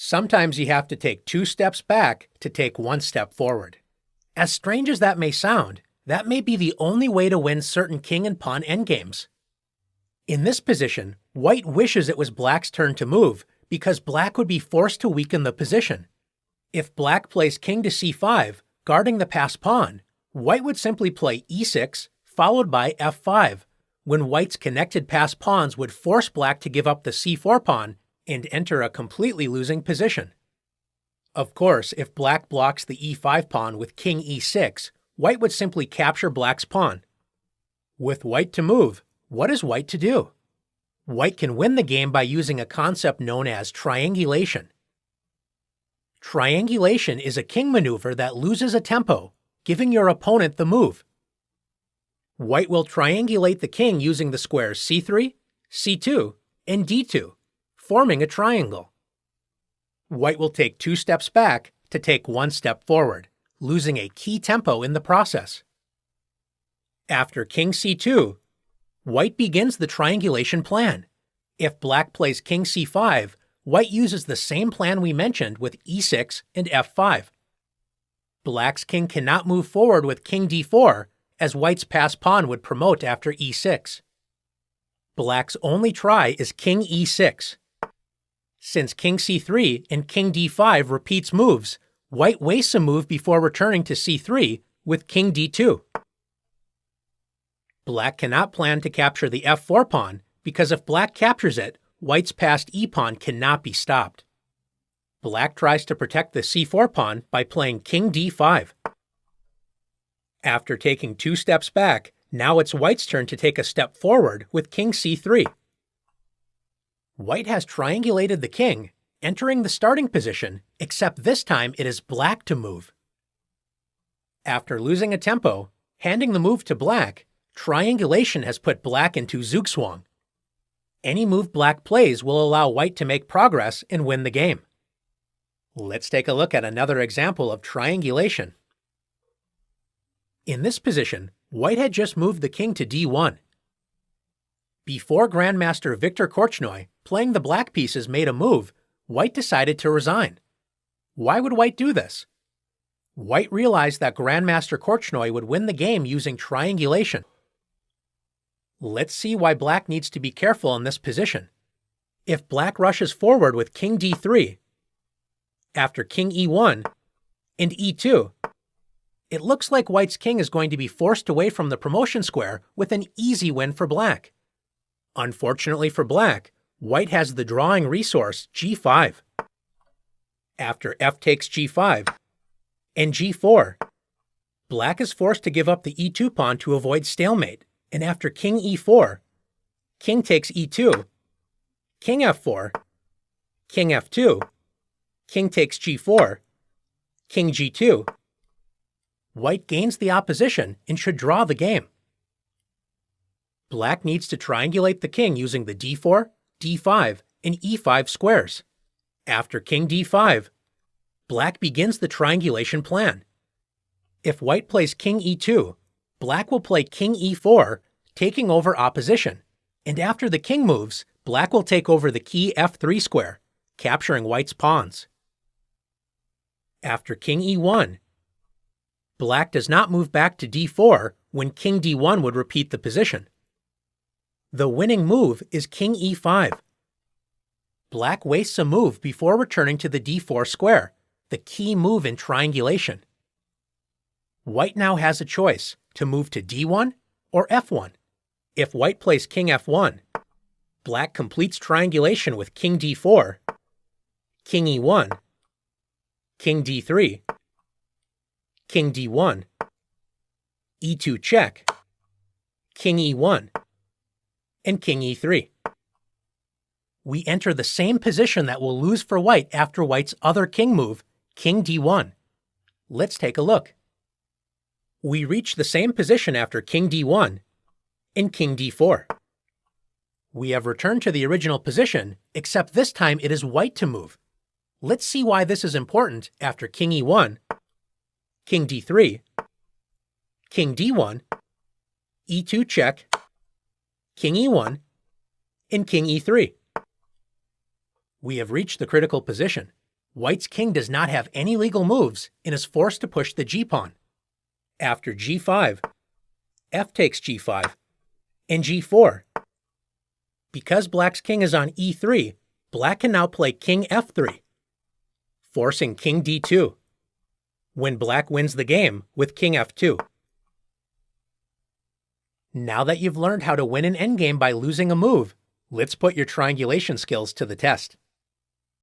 Sometimes you have to take 2 steps back to take 1 step forward. As strange as that may sound, that may be the only way to win certain king and pawn endgames. In this position, white wishes it was black's turn to move because black would be forced to weaken the position. If black plays king to c5, guarding the passed pawn, white would simply play e6 followed by f5, when white's connected passed pawns would force black to give up the c4 pawn and enter a completely losing position. Of course, if black blocks the e5 pawn with king e6, white would simply capture black's pawn. With white to move, what is white to do? White can win the game by using a concept known as triangulation. Triangulation is a king maneuver that loses a tempo, giving your opponent the move. White will triangulate the king using the squares c3, c2, and d2, forming a triangle. White will take 2 steps back to take 1 step forward, losing a key tempo in the process. After king c2, white begins the triangulation plan. If black plays king c5, white uses the same plan we mentioned with e6 and f5. Black's king cannot move forward with king d4, as white's passed pawn would promote after e6. Black's only try is king e6. Since king c3 and king d5 repeats moves, white wastes a move before returning to c3 with king d2. Black cannot plan to capture the f4 pawn because if black captures it, white's passed e-pawn cannot be stopped. Black tries to protect the c4 pawn by playing king d5. After taking 2 steps back, now it's white's turn to take a step forward with king c3. White has triangulated the king, entering the starting position, except this time it is black to move. After losing a tempo, handing the move to black, triangulation has put black into zugzwang. Any move black plays will allow white to make progress and win the game. Let's take a look at another example of triangulation. In this position, white had just moved the king to d1. Before Grandmaster Viktor Korchnoi playing the black pieces made a move, white decided to resign. Why would white do this? White realized that Grandmaster Korchnoi would win the game using triangulation. Let's see why black needs to be careful in this position. If black rushes forward with king d3, after king e1 and e2, it looks like white's king is going to be forced away from the promotion square with an easy win for black. Unfortunately for black, white has the drawing resource g5. After f takes g5 and g4, black is forced to give up the e2 pawn to avoid stalemate, and after king e4, king takes e2, king f4, king f2, king takes g4, king g2, white gains the opposition and should draw the game. Black needs to triangulate the king using the d4, d5, and e5 squares. After king d5, black begins the triangulation plan. If white plays king e2, black will play king e4, taking over opposition, and after the king moves, black will take over the key f3 square, capturing white's pawns. After king e1, black does not move back to d4 when king d1 would repeat the position. The winning move is king e5. Black wastes a move before returning to the d4 square, the key move in triangulation. White now has a choice to move to d1 or f1. If white plays king f1, black completes triangulation with king d4, king e1, king d3, king d1, e2 check, king e1, and king e3. We enter the same position that will lose for white after white's other king move, king d1. Let's take a look. We reach the same position after king d1 and king d4. We have returned to the original position, except this time it is white to move. Let's see why this is important after king e1, king d3, king d1, e2 check, king e1, and king e3. We have reached the critical position. White's king does not have any legal moves and is forced to push the g-pawn. After g5, f takes g5, and g4. Because black's king is on e3, black can now play king f3, forcing king d2, when black wins the game with king f2. Now that you've learned how to win an endgame by losing a move, let's put your triangulation skills to the test.